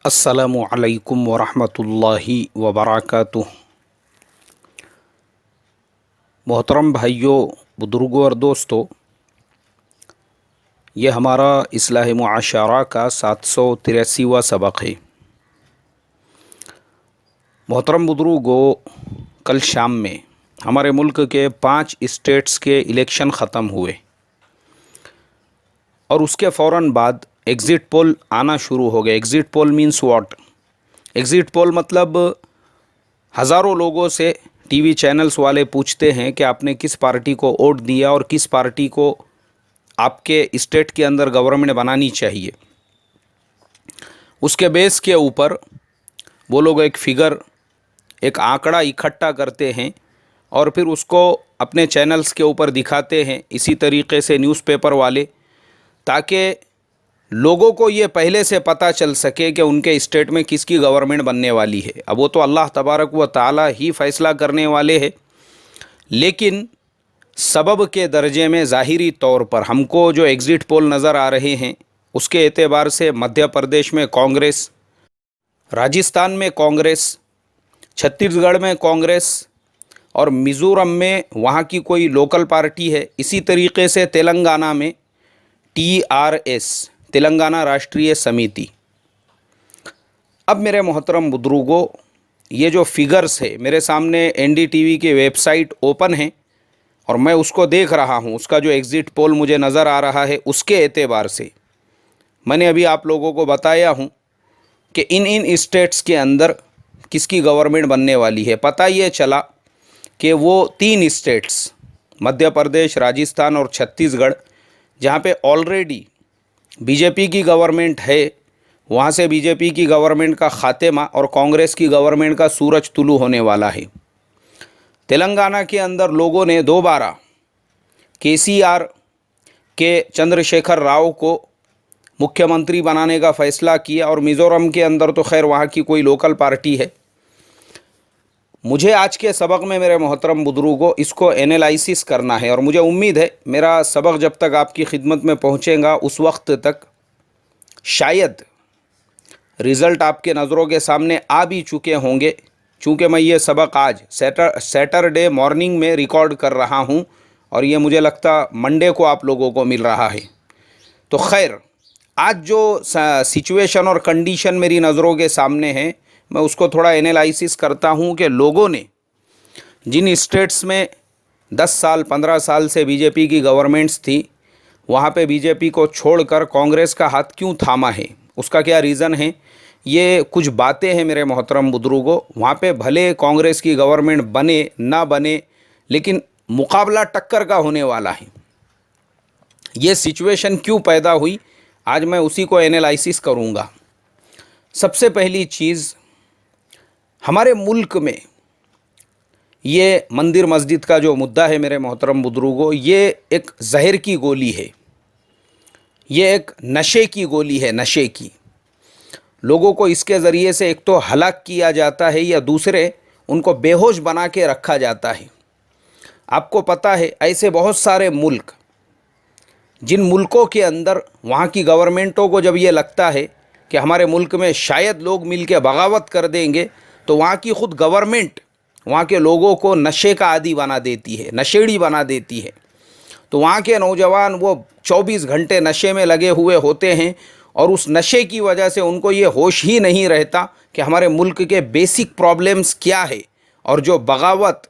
अस्सलामु अलैकुम वरहमतुल्लाहि वबरकातुह। मोहतरम भाइयों, बुज़ुर्गों और दोस्तों, ये हमारा इस्लाह मुआशरा का 783वां सबक है। मोहतरम बुज़ुर्गों, कल शाम में हमारे मुल्क के 5 स्टेट्स के इलेक्शन ख़त्म हुए और उसके फ़ौरन बाद एग्ज़िट पोल आना शुरू हो गए। Exit poll means what? Exit poll मतलब हज़ारों लोगों से टीवी चैनल्स वाले पूछते हैं कि आपने किस पार्टी को वोट दिया और किस पार्टी को आपके स्टेट के अंदर गवर्नमेंट बनानी चाहिए। उसके बेस के ऊपर वो लोग एक फिगर, एक आंकड़ा इकट्ठा करते हैं और फिर उसको अपने चैनल्स के ऊपर दिखाते हैं, इसी तरीके से न्यूज़पेपर वाले, ताकि लोगों को ये पहले से पता चल सके कि उनके स्टेट में किसकी गवर्नमेंट बनने वाली है। अब वो तो अल्लाह तबारक व ताला ही फ़ैसला करने वाले हैं, लेकिन सबब के दर्जे में ज़ाहिरी तौर पर हमको जो एग्ज़िट पोल नज़र आ रहे हैं उसके एतबार से मध्य प्रदेश में कांग्रेस, राजस्थान में कांग्रेस, छत्तीसगढ़ में कांग्रेस और मिज़ोरम में वहाँ की कोई लोकल पार्टी है। इसी तरीके से तेलंगाना में TRS, तेलंगाना राष्ट्रीय समिति। अब मेरे मोहतरम बुज़ुर्गों, ये जो फिगर्स है मेरे सामने NDTV की वेबसाइट ओपन है और मैं उसको देख रहा हूँ। उसका जो एग्ज़िट पोल मुझे नज़र आ रहा है उसके एतबार से मैंने अभी आप लोगों को बताया हूँ कि इन स्टेट्स के अंदर किसकी गवर्नमेंट बनने वाली है। पता ये चला कि वो 3 स्टेट्स मध्य प्रदेश, राजस्थान और छत्तीसगढ़, जहाँ पे ऑलरेडी बीजेपी की गवर्नमेंट है, वहाँ से बीजेपी की गवर्नमेंट का खात्मा और कांग्रेस की गवर्नमेंट का सूरज तुलू होने वाला है। तेलंगाना के अंदर लोगों ने दोबारा KCR के चंद्रशेखर राव को मुख्यमंत्री बनाने का फ़ैसला किया और मिज़ोरम के अंदर तो खैर वहाँ की कोई लोकल पार्टी है। मुझे आज के सबक में मेरे मोहतरम बुज़ुर्गों इसको एनालिसिस करना है और मुझे उम्मीद है मेरा सबक जब तक आपकी खिदमत में पहुँचेगा उस वक्त तक शायद रिज़ल्ट आपके नज़रों के सामने आ भी चुके होंगे, चूँकि मैं ये सबक आज सैटरडे मॉर्निंग में रिकॉर्ड कर रहा हूँ और ये मुझे लगता मंडे को आप लोगों को मिल रहा है। तो खैर, आज जो सिचुएशन और कंडीशन मेरी नज़रों के सामने है मैं उसको थोड़ा एनालिसिस करता हूँ कि लोगों ने जिन स्टेट्स में 10 साल 15 साल से बीजेपी की गवर्नमेंट्स थी वहाँ पे बीजेपी को छोड़कर कांग्रेस का हाथ क्यों थामा है, उसका क्या रीज़न है। ये कुछ बातें हैं मेरे मोहतरम बुज़ुर्गों। वहाँ पे भले कांग्रेस की गवर्नमेंट बने ना बने, लेकिन मुकाबला टक्कर का होने वाला है। ये सिचुएशन क्यों पैदा हुई, आज मैं उसी को एनालिसिस करूँगा। सबसे पहली चीज़, हमारे मुल्क में ये मंदिर मस्जिद का जो मुद्दा है मेरे मोहतरम बुज़ुर्गों, ये एक जहर की गोली है, ये एक नशे की गोली है, नशे की। लोगों को इसके ज़रिए से एक तो हलाक किया जाता है या दूसरे उनको बेहोश बना के रखा जाता है। आपको पता है ऐसे बहुत सारे मुल्क, जिन मुल्कों के अंदर वहाँ की गवर्नमेंटों को जब ये लगता है कि हमारे मुल्क में शायद लोग मिल के बगावत कर देंगे, तो वहाँ की ख़ुद गवर्नमेंट वहाँ के लोगों को नशे का आदी बना देती है, नशेड़ी बना देती है। तो वहाँ के नौजवान वो 24 घंटे नशे में लगे हुए होते हैं और उस नशे की वजह से उनको ये होश ही नहीं रहता कि हमारे मुल्क के बेसिक प्रॉब्लम्स क्या है, और जो बगावत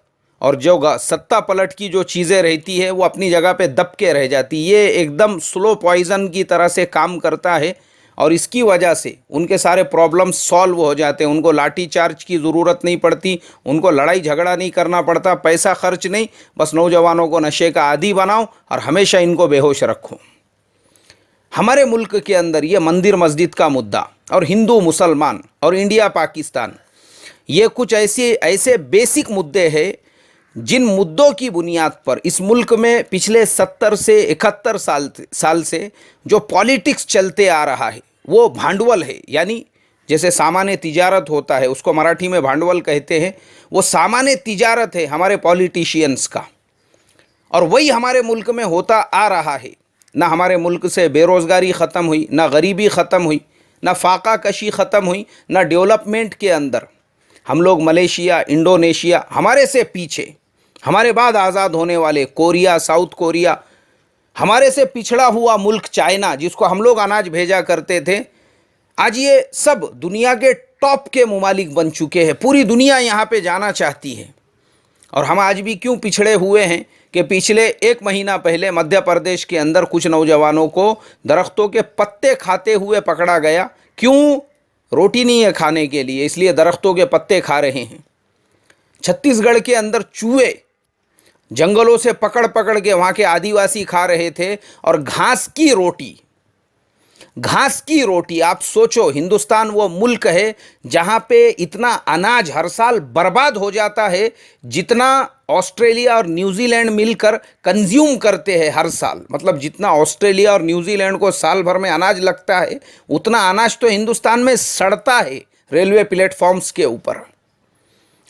और जो सत्ता पलट की जो चीज़ें रहती है वो अपनी जगह पे दब के रह जाती। ये एकदम स्लो पॉइज़न की तरह से काम करता है और इसकी वजह से उनके सारे प्रॉब्लम्स सॉल्व हो जाते हैं। उनको लाठी चार्ज की ज़रूरत नहीं पड़ती, उनको लड़ाई झगड़ा नहीं करना पड़ता, पैसा खर्च नहीं, बस नौजवानों को नशे का आदी बनाओ और हमेशा इनको बेहोश रखो। हमारे मुल्क के अंदर ये मंदिर मस्जिद का मुद्दा और हिंदू मुसलमान और इंडिया पाकिस्तान, ये कुछ ऐसे बेसिक मुद्दे हैं जिन मुद्दों की बुनियाद पर इस मुल्क में पिछले 70 से 71 साल से जो पॉलिटिक्स चलते आ रहा है वो भांडवल है। यानी जैसे सामान्य तिजारत होता है, उसको मराठी में भांडवल कहते हैं, वो सामान्य तिजारत है हमारे पॉलिटिशियंस का, और वही हमारे मुल्क में होता आ रहा है। ना हमारे मुल्क से बेरोज़गारी ख़त्म हुई, ना गरीबी ख़त्म हुई, ना फाका कशी ख़त्म हुई, ना डेवलपमेंट के अंदर हम लोग मलेशिया, इंडोनेशिया, हमारे से पीछे, हमारे बाद आज़ाद होने वाले कोरिया, साउथ कोरिया, हमारे से पिछड़ा हुआ मुल्क चाइना जिसको हम लोग अनाज भेजा करते थे, आज ये सब दुनिया के टॉप के मुमालिक बन चुके हैं। पूरी दुनिया यहाँ पे जाना चाहती है। और हम आज भी क्यों पिछड़े हुए हैं कि पिछले 1 महीना पहले मध्य प्रदेश के अंदर कुछ नौजवानों को दरख्तों के पत्ते खाते हुए पकड़ा गया। क्यों? रोटी नहीं है खाने के लिए, इसलिए दरख्तों के पत्ते खा रहे हैं। छत्तीसगढ़ के अंदर चूहे जंगलों से पकड़ पकड़ के वहाँ के आदिवासी खा रहे थे, और घास की रोटी, घास की रोटी। आप सोचो, हिंदुस्तान वो मुल्क है जहाँ पे इतना अनाज हर साल बर्बाद हो जाता है जितना ऑस्ट्रेलिया और न्यूजीलैंड मिलकर कंज्यूम करते हैं हर साल। मतलब जितना ऑस्ट्रेलिया और न्यूजीलैंड को साल भर में अनाज लगता है, उतना अनाज तो हिंदुस्तान में सड़ता है रेलवे प्लेटफॉर्म्स के ऊपर।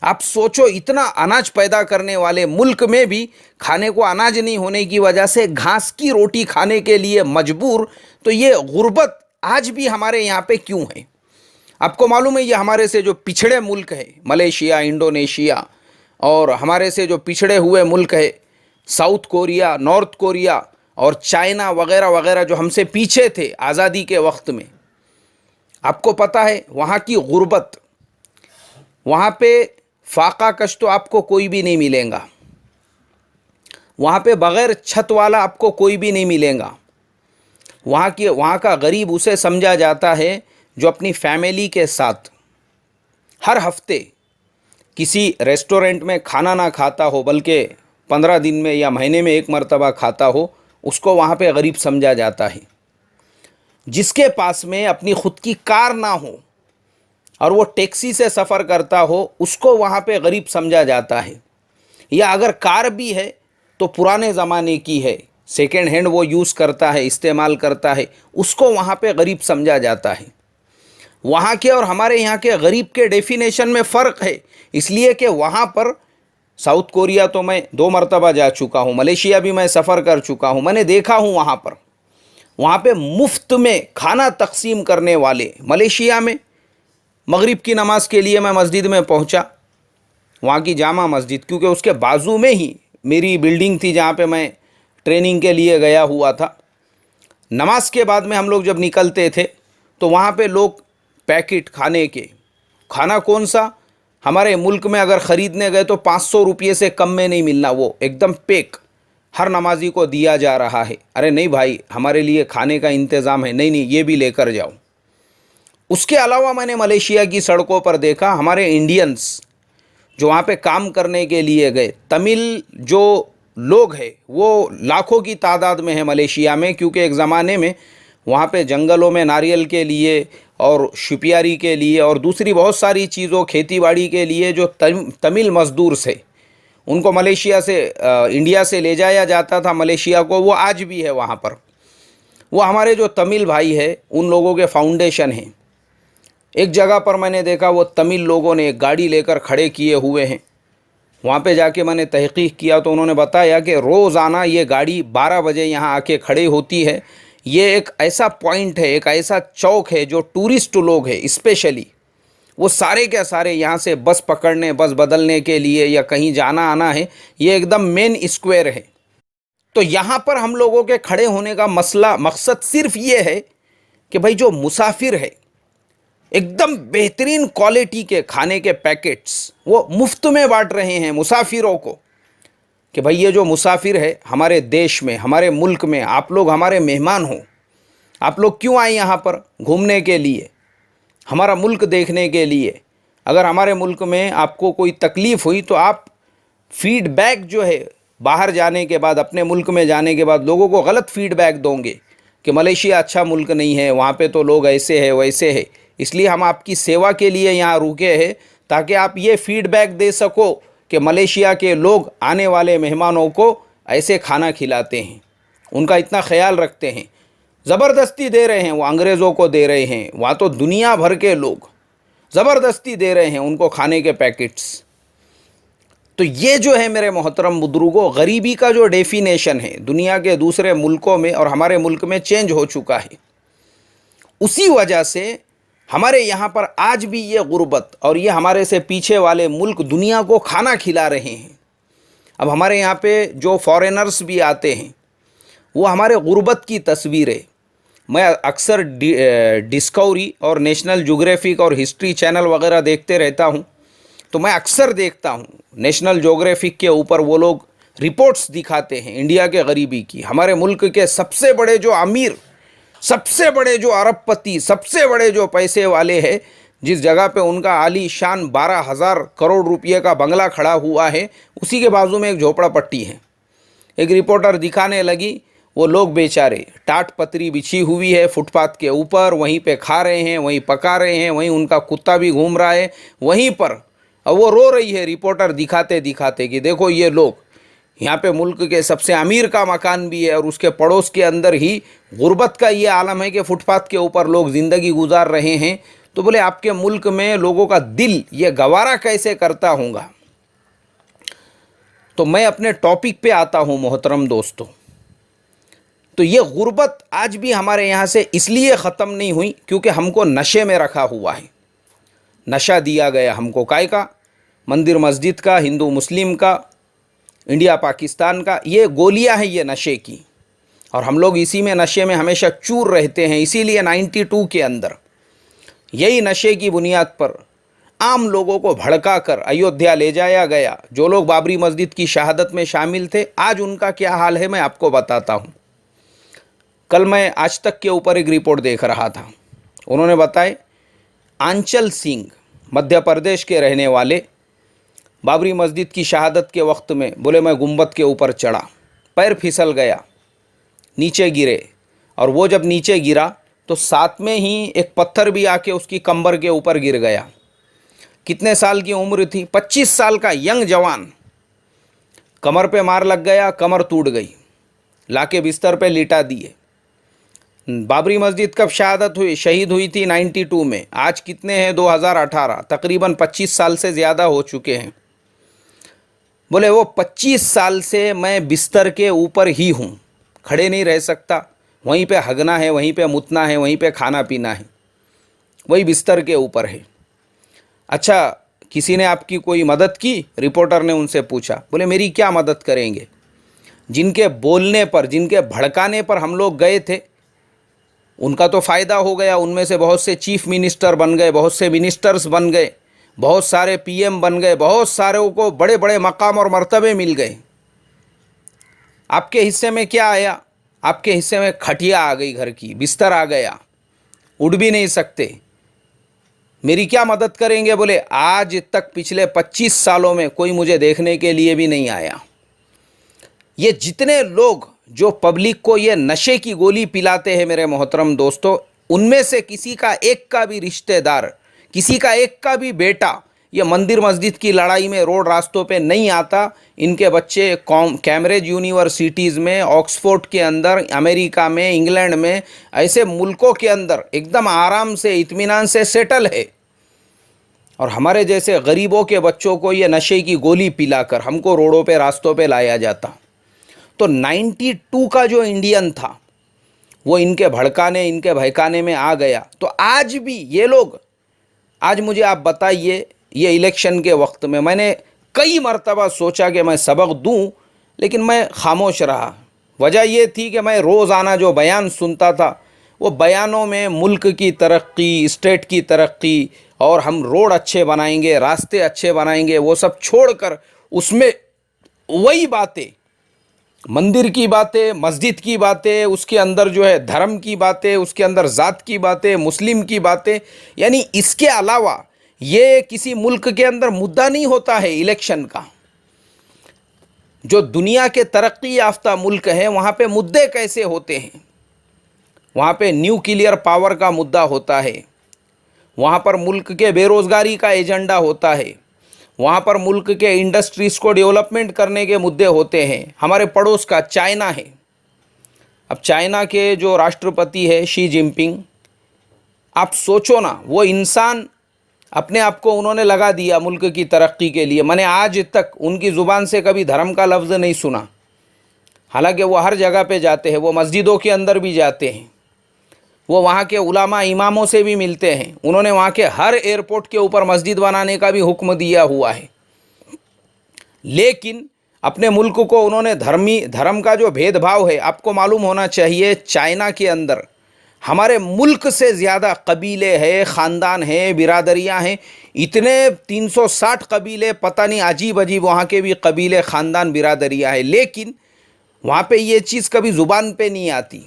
आप सोचो, इतना अनाज पैदा करने वाले मुल्क में भी खाने को अनाज नहीं होने की वजह से घास की रोटी खाने के लिए मजबूर। तो ये गुर्बत आज भी हमारे यहाँ पे क्यों है? आपको मालूम है, ये हमारे से जो पिछड़े मुल्क है, मलेशिया, इंडोनेशिया, और हमारे से जो पिछड़े हुए मुल्क है साउथ कोरिया, नॉर्थ कोरिया और चाइना वगैरह वगैरह, जो हमसे पीछे थे आज़ादी के वक्त में, आपको पता है वहाँ की गुर्बत, वहाँ पे फाका कश तो आपको कोई भी नहीं मिलेगा। वहाँ पे बग़ैर छत वाला आपको कोई भी नहीं मिलेगा। वहाँ का गरीब उसे समझा जाता है जो अपनी फैमिली के साथ हर हफ्ते किसी रेस्टोरेंट में खाना ना खाता हो, बल्कि 15 दिन में या महीने में 1 मरतबा खाता हो, उसको वहाँ पे गरीब समझा जाता है। जिसके पास में अपनी खुद की कार ना हो और वो टैक्सी से सफ़र करता हो, उसको वहाँ पे गरीब समझा जाता है। या अगर कार भी है तो पुराने ज़माने की है, सेकेंड हैंड वो यूज़ करता है, इस्तेमाल करता है, उसको वहाँ पे गरीब समझा जाता है। वहाँ के और हमारे यहाँ के गरीब के डेफिनेशन में फ़र्क है, इसलिए कि वहाँ पर साउथ कोरिया तो मैं 2 मरतबा जा चुका हूँ, मलेशिया भी मैं सफ़र कर चुका हूँ, मैंने देखा हूँ वहाँ पे मुफ्त में खाना तकसीम करने वाले। मलेशिया में मगरिब की नमाज़ के लिए मैं मस्जिद में पहुँचा, वहाँ की जामा मस्जिद, क्योंकि उसके बाजू में ही मेरी बिल्डिंग थी जहाँ पे मैं ट्रेनिंग के लिए गया हुआ था। नमाज के बाद में हम लोग जब निकलते थे तो वहाँ पे लोग पैकेट खाने के, खाना कौन सा, हमारे मुल्क में अगर ख़रीदने गए तो 500 रुपये से कम में नहीं मिलना, वो एकदम पैक हर नमाजी को दिया जा रहा है। अरे नहीं भाई, हमारे लिए खाने का इंतज़ाम है, नहीं नहीं ये भी लेकर जाओ। उसके अलावा मैंने मलेशिया की सड़कों पर देखा हमारे इंडियंस जो वहाँ पे काम करने के लिए गए, तमिल जो लोग हैं वो लाखों की तादाद में है मलेशिया में, क्योंकि एक ज़माने में वहाँ पे जंगलों में नारियल के लिए और शिपियारी के लिए और दूसरी बहुत सारी चीज़ों, खेतीबाड़ी के लिए जो तमिल मज़दूर से, उनको मलेशिया से इंडिया से ले जाया जाता था मलेशिया को, वो आज भी है वहाँ पर। वो हमारे जो तमिल भाई है उन लोगों के फाउंडेशन हैं। एक जगह पर मैंने देखा वो तमिल लोगों ने एक गाड़ी लेकर खड़े किए हुए हैं। वहाँ पे जाके मैंने तहकीक किया तो उन्होंने बताया कि रोज़ाना ये गाड़ी 12 बजे यहाँ आके खड़ी होती है। ये एक ऐसा पॉइंट है, एक ऐसा चौक है जो टूरिस्ट लोग हैं स्पेशली, वो सारे के सारे यहाँ से बस पकड़ने, बस बदलने के लिए या कहीं जाना आना है, ये एकदम मेन स्क्वायर है। तो यहाँ पर हम लोगों के खड़े होने का मकसद सिर्फ ये है कि भाई जो मुसाफिर है, एकदम बेहतरीन क्वालिटी के खाने के पैकेट्स वो मुफ्त में बांट रहे हैं मुसाफिरों को, कि भाई ये जो मुसाफिर है हमारे देश में, हमारे मुल्क में, आप लोग हमारे मेहमान हो, आप लोग क्यों आए यहाँ पर घूमने के लिए, हमारा मुल्क देखने के लिए। अगर हमारे मुल्क में आपको कोई तकलीफ़ हुई तो आप फीडबैक जो है बाहर जाने के बाद, अपने मुल्क में जाने के बाद लोगों को गलत फीडबैक दोगे कि मलेशिया अच्छा मुल्क नहीं है, वहाँ पे तो लोग ऐसे है वैसे है। इसलिए हम आपकी सेवा के लिए यहाँ रुके हैं ताकि आप ये फीडबैक दे सको कि मलेशिया के लोग आने वाले मेहमानों को ऐसे खाना खिलाते हैं, उनका इतना ख्याल रखते हैं। ज़बरदस्ती दे रहे हैं, वो अंग्रेज़ों को दे रहे हैं, वहाँ तो दुनिया भर के लोग ज़बरदस्ती दे रहे हैं उनको खाने के पैकेट्स। तो ये जो है मेरे मोहतरम बुजुर्गों, गरीबी का जो डेफिनेशन है दुनिया के दूसरे मुल्कों में और हमारे मुल्क में चेंज हो चुका है। उसी वजह से हमारे यहाँ पर आज भी ये गुर्बत और ये हमारे से पीछे वाले मुल्क दुनिया को खाना खिला रहे हैं। अब हमारे यहाँ पे जो फॉरेनर्स भी आते हैं वो हमारे गुर्बत की तस्वीरें, मैं अक्सर डिस्कवरी और नेशनल ज्योग्राफिक और हिस्ट्री चैनल वगैरह देखते रहता हूँ, तो मैं अक्सर देखता हूँ नेशनल ज्योग्राफिक के ऊपर वो लोग रिपोर्ट्स दिखाते हैं इंडिया के गरीबी की। हमारे मुल्क के सबसे बड़े जो अमीर, सबसे बड़े जो अरबपति, सबसे बड़े जो पैसे वाले हैं, जिस जगह पे उनका आलीशान 12,000 करोड़ रुपये का बंगला खड़ा हुआ है, उसी के बाजू में एक झोपड़ापट्टी है। एक रिपोर्टर दिखाने लगी, वो लोग बेचारे टाट पतरी बिछी हुई है फुटपाथ के ऊपर, वहीं पे खा रहे हैं, वहीं पका रहे हैं, वहीं उनका कुत्ता भी घूम रहा है वहीं पर। अब वो रो रही है रिपोर्टर दिखाते दिखाते कि देखो ये लोग, यहाँ पे मुल्क के सबसे अमीर का मकान भी है और उसके पड़ोस के अंदर ही गुर्बत का ये आलम है कि फुटपाथ के ऊपर लोग ज़िंदगी गुजार रहे हैं। तो बोले आपके मुल्क में लोगों का दिल ये गवारा कैसे करता होगा। तो मैं अपने टॉपिक पे आता हूँ मोहतरम दोस्तों। तो ये गुर्बत आज भी हमारे यहाँ से इसलिए ख़त्म नहीं हुई क्योंकि हमको नशे में रखा हुआ है। नशा दिया गया हमको काय का, मंदिर मस्जिद का, हिंदू मुस्लिम का, इंडिया पाकिस्तान का, ये गोलियां हैं ये नशे की, और हम लोग इसी में नशे में हमेशा चूर रहते हैं। इसीलिए 92 के अंदर यही नशे की बुनियाद पर आम लोगों को भड़का कर अयोध्या ले जाया गया। जो लोग बाबरी मस्जिद की शहादत में शामिल थे, आज उनका क्या हाल है मैं आपको बताता हूँ। कल मैं आज तक के ऊपर एक रिपोर्ट देख रहा था, उन्होंने बताए आंचल सिंह मध्य प्रदेश के रहने वाले, बाबरी मस्जिद की शहादत के वक्त में बोले मैं गुंबद के ऊपर चढ़ा, पैर फिसल गया, नीचे गिरे, और वो जब नीचे गिरा तो साथ में ही एक पत्थर भी आके उसकी कमर के ऊपर गिर गया। कितने साल की उम्र थी? 25 साल का यंग जवान। कमर पे मार लग गया, कमर टूट गई, लाके बिस्तर पे लिटा दिए। बाबरी मस्जिद कब शहादत हुई? शहीद हुई थी 92 में। आज कितने हैं? 2018, तकरीबन 25 साल से ज़्यादा हो चुके हैं। बोले वो 25 साल से मैं बिस्तर के ऊपर ही हूँ, खड़े नहीं रह सकता, वहीं पे हगना है, वहीं पे मुतना है, वहीं पे खाना पीना है, वही बिस्तर के ऊपर है। अच्छा, किसी ने आपकी कोई मदद की? रिपोर्टर ने उनसे पूछा। बोले मेरी क्या मदद करेंगे? जिनके बोलने पर, जिनके भड़काने पर हम लोग गए थे, उनका तो फ़ायदा हो गया, उनमें से बहुत से चीफ मिनिस्टर बन गए, बहुत से मिनिस्टर्स बन गए, बहुत सारे पीएम बन गए, बहुत सारों को बड़े बड़े मकाम और मर्तबे मिल गए। आपके हिस्से में क्या आया? आपके हिस्से में खटिया आ गई, घर की बिस्तर आ गया, उठ भी नहीं सकते। मेरी क्या मदद करेंगे? बोले आज तक पिछले 25 सालों में कोई मुझे देखने के लिए भी नहीं आया। ये जितने लोग जो पब्लिक को ये नशे की गोली पिलाते हैं मेरे मोहतरम दोस्तों, उनमें से किसी का एक का भी रिश्तेदार, किसी का एक का भी बेटा ये मंदिर मस्जिद की लड़ाई में रोड रास्तों पे नहीं आता। इनके बच्चे कैम्ब्रिज यूनिवर्सिटीज़ में, ऑक्सफोर्ड के अंदर, अमेरिका में, इंग्लैंड में, ऐसे मुल्कों के अंदर एकदम आराम से इत्मीनान से सेटल है। और हमारे जैसे गरीबों के बच्चों को ये नशे की गोली पिलाकर हमको रोडों पे, रास्तों पे लाया जाता। तो 92 का जो इंडियन था वो इनके भड़काने, इनके बहकाने में आ गया। तो आज भी ये लोग, आज मुझे आप बताइए, ये इलेक्शन के वक्त में मैंने कई मरतबा सोचा कि मैं सबक दूं, लेकिन मैं खामोश रहा। वजह ये थी कि मैं रोज़ाना जो बयान सुनता था, वो बयानों में मुल्क की तरक्की, स्टेट की तरक्की, और हम रोड अच्छे बनाएंगे, रास्ते अच्छे बनाएंगे, वो सब छोड़कर उसमें वही बातें, मंदिर की बातें, मस्जिद की बातें, उसके अंदर जो है धर्म की बातें, उसके अंदर ज़ात की बातें, मुस्लिम की बातें, यानी इसके अलावा ये किसी मुल्क के अंदर मुद्दा नहीं होता है इलेक्शन का। जो दुनिया के तरक्की याफ्ता मुल्क हैं वहाँ पे मुद्दे कैसे होते हैं? वहाँ पे न्यूक्लियर पावर का मुद्दा होता है, वहाँ पर मुल्क के बेरोज़गारी का एजेंडा होता है, वहाँ पर मुल्क के इंडस्ट्रीज़ को डेवलपमेंट करने के मुद्दे होते हैं। हमारे पड़ोस का चाइना है। अब चाइना के जो राष्ट्रपति है शी जिनपिंग, आप सोचो ना, वो इंसान अपने आप को उन्होंने लगा दिया मुल्क की तरक्की के लिए। मैंने आज तक उनकी ज़ुबान से कभी धर्म का लफ्ज़ नहीं सुना, हालांकि वो हर जगह पे जाते हैं, वो मस्जिदों के अंदर भी जाते हैं, वो वहाँ के उलामा इमामों से भी मिलते हैं। उन्होंने वहाँ के हर एयरपोर्ट के ऊपर मस्जिद बनाने का भी हुक्म दिया हुआ है। लेकिन अपने मुल्क को उन्होंने धर्म का जो भेदभाव है, आपको मालूम होना चाहिए, चाइना के अंदर हमारे मुल्क से ज़्यादा कबीले हैं, ख़ानदान हैं, बिरादरियां हैं। इतने 360 कबीले, पता नहीं अजीब अजीब वहाँ के भी कबीले, ख़ानदान, बिरादरियां हैं। लेकिन वहाँ पे ये चीज़ कभी ज़ुबान पे नहीं आती।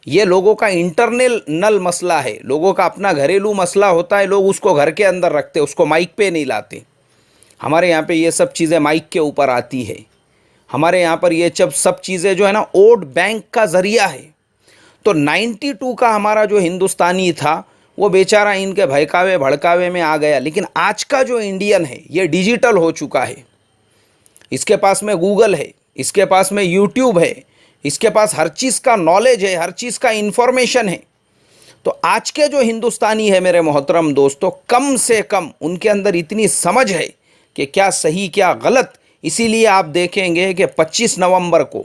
ये लोगों का इंटरनल मसला है, लोगों का अपना घरेलू मसला होता है, लोग उसको घर के अंदर रखते, उसको माइक पे नहीं लाते। हमारे यहाँ पे ये सब चीज़ें माइक के ऊपर आती है। हमारे यहाँ पर ये सब चीज़ें जो है ना, वोट बैंक का ज़रिया है। तो 92 का हमारा जो हिंदुस्तानी था, वो बेचारा इनके भयकावे भड़कावे में आ गया। लेकिन आज का जो इंडियन है, ये डिजिटल हो चुका है। इसके पास में गूगल है, इसके पास में यूट्यूब है, इसके पास हर चीज़ का नॉलेज है, हर चीज़ का इन्फॉर्मेशन है। तो आज के जो हिंदुस्तानी है मेरे मोहतरम दोस्तों, कम से कम उनके अंदर इतनी समझ है कि क्या सही क्या गलत। इसीलिए आप देखेंगे कि 25 नवंबर को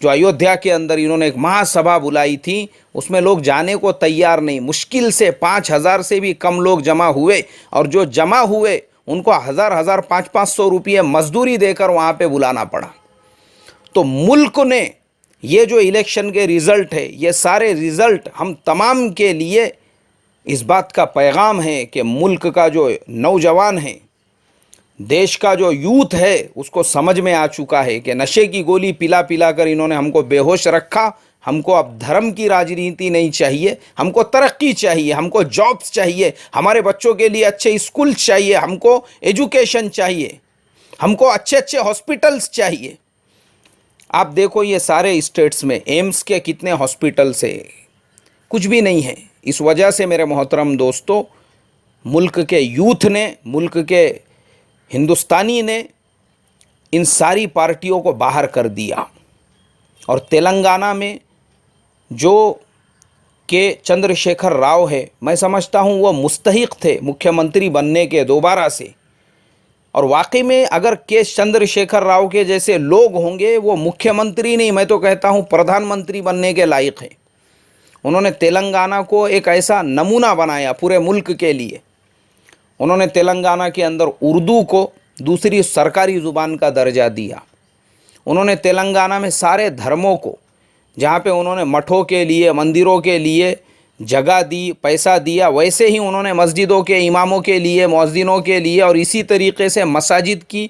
जो अयोध्या के अंदर इन्होंने एक महासभा बुलाई थी, उसमें लोग जाने को तैयार नहीं। मुश्किल से 5,000 से भी कम लोग जमा हुए, और जो जमा हुए उनको 1,000 500 रुपये मजदूरी देकर वहाँ पे बुलाना पड़ा। तो मुल्क ने ये जो इलेक्शन के रिज़ल्ट है, ये सारे रिज़ल्ट हम तमाम के लिए इस बात का पैगाम है कि मुल्क का जो नौजवान है, देश का जो यूथ है, उसको समझ में आ चुका है कि नशे की गोली पिला पिला कर इन्होंने हमको बेहोश रखा। हमको अब धर्म की राजनीति नहीं चाहिए, हमको तरक्की चाहिए, हमको जॉब्स चाहिए, हमारे बच्चों के लिए अच्छे स्कूल चाहिए, हमको एजुकेशन चाहिए, हमको अच्छे अच्छे हॉस्पिटल्स चाहिए। आप देखो ये सारे स्टेट्स में एम्स के कितने हॉस्पिटल्स है, कुछ भी नहीं है। इस वजह से मेरे मोहतरम दोस्तों, मुल्क के यूथ ने, मुल्क के हिंदुस्तानी ने इन सारी पार्टियों को बाहर कर दिया। और तेलंगाना में जो के चंद्रशेखर राव है, मैं समझता हूँ वो मुस्तहिक थे मुख्यमंत्री बनने के दोबारा से। और वाकई में अगर के चंद्रशेखर राव के जैसे लोग होंगे, वो मुख्यमंत्री नहीं, मैं तो कहता हूँ प्रधानमंत्री बनने के लायक है। उन्होंने तेलंगाना को एक ऐसा नमूना बनाया पूरे मुल्क के लिए। उन्होंने तेलंगाना के अंदर उर्दू को दूसरी सरकारी ज़ुबान का दर्जा दिया। उन्होंने तेलंगाना में सारे धर्मों को, जहाँ पे उन्होंने मठों के लिए, मंदिरों के लिए जगह दी, पैसा दिया, वैसे ही उन्होंने मस्जिदों के इमामों के लिए, मुअज्जिनों के लिए, और इसी तरीके से मसाजिद की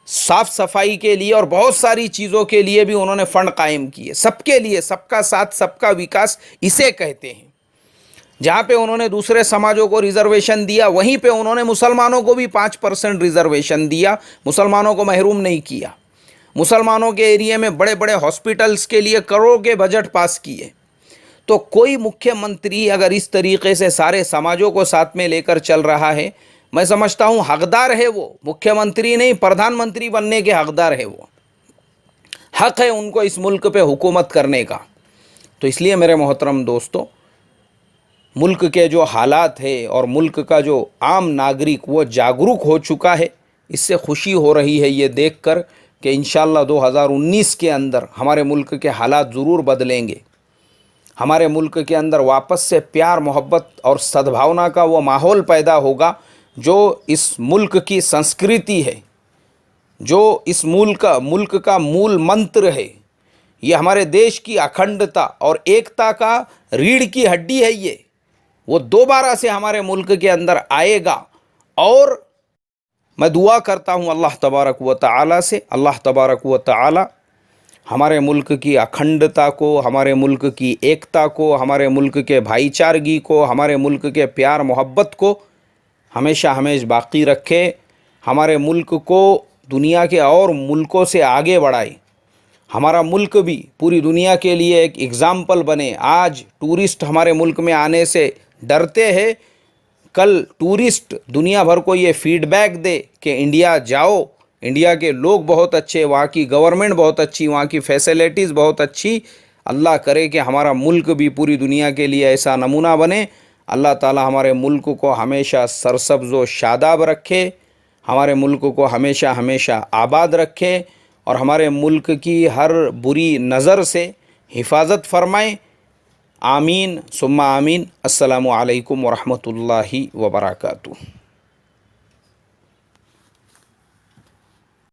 साफ़ सफाई के लिए और बहुत सारी चीज़ों के लिए भी उन्होंने फ़ंड कायम किए। सबके लिए, सबका साथ सबका विकास इसे कहते हैं। जहाँ पे उन्होंने दूसरे समाजों को रिजर्वेशन दिया, वहीं पे उन्होंने मुसलमानों को भी 5% रिजर्वेशन दिया, मुसलमानों को महरूम नहीं किया। मुसलमानों के एरिया में बड़े बड़े हॉस्पिटल्स के लिए करोड़ों के बजट पास किए। तो कोई मुख्यमंत्री अगर इस तरीके से सारे समाजों को साथ में लेकर चल रहा है, मैं समझता हूँ हकदार है वो, मुख्यमंत्री नहीं प्रधानमंत्री बनने के हकदार है वो। हक है उनको इस मुल्क पे हुकूमत करने का। तो इसलिए मेरे मोहतरम दोस्तों, मुल्क के जो हालात है और मुल्क का जो आम नागरिक वो जागरूक हो चुका है, इससे खुशी हो रही है ये देखकर कि इंशाअल्लाह 2019 के अंदर हमारे मुल्क के हालात ज़रूर बदलेंगे। हमारे मुल्क के अंदर वापस से प्यार, मोहब्बत और सद्भावना का वो माहौल पैदा होगा जो इस मुल्क की संस्कृति है, जो इस मुल्क का मूल मंत्र है। ये हमारे देश की अखंडता और एकता का रीढ़ की हड्डी है। ये वो दोबारा से हमारे मुल्क के अंदर आएगा। और मैं दुआ करता हूँ अल्लाह तबारक व तआला से, अल्लाह तबारक व तआला हमारे मुल्क की अखंडता को, हमारे मुल्क की एकता को, हमारे मुल्क के भाईचारगी को, हमारे मुल्क के प्यार मोहब्बत को हमेशा हमेशा बाकी रखे। हमारे मुल्क को दुनिया के और मुल्कों से आगे बढ़ाए। हमारा मुल्क भी पूरी दुनिया के लिए एक एग्ज़ाम्पल बने। आज टूरिस्ट हमारे मुल्क में आने से डरते हैं, कल टूरिस्ट दुनिया भर को ये फीडबैक दे कि इंडिया जाओ, इंडिया के लोग बहुत अच्छे, वहाँ की गवर्नमेंट बहुत अच्छी, वहाँ की फैसिलिटीज़ बहुत अच्छी। अल्लाह करे कि हमारा मुल्क भी पूरी दुनिया के लिए ऐसा नमूना बने। अल्लाह ताला हमारे मुल्क को हमेशा सरसब्ज़ व शादाब रखे, हमारे मुल्क को हमेशा हमेशा आबाद रखे और हमारे मुल्क की हर बुरी नज़र से हिफाजत फरमाए। आमीन सुम्मा आमीन। अस्सलामु अलैकुम वरहमतुल्लाहि वबरकातुहू।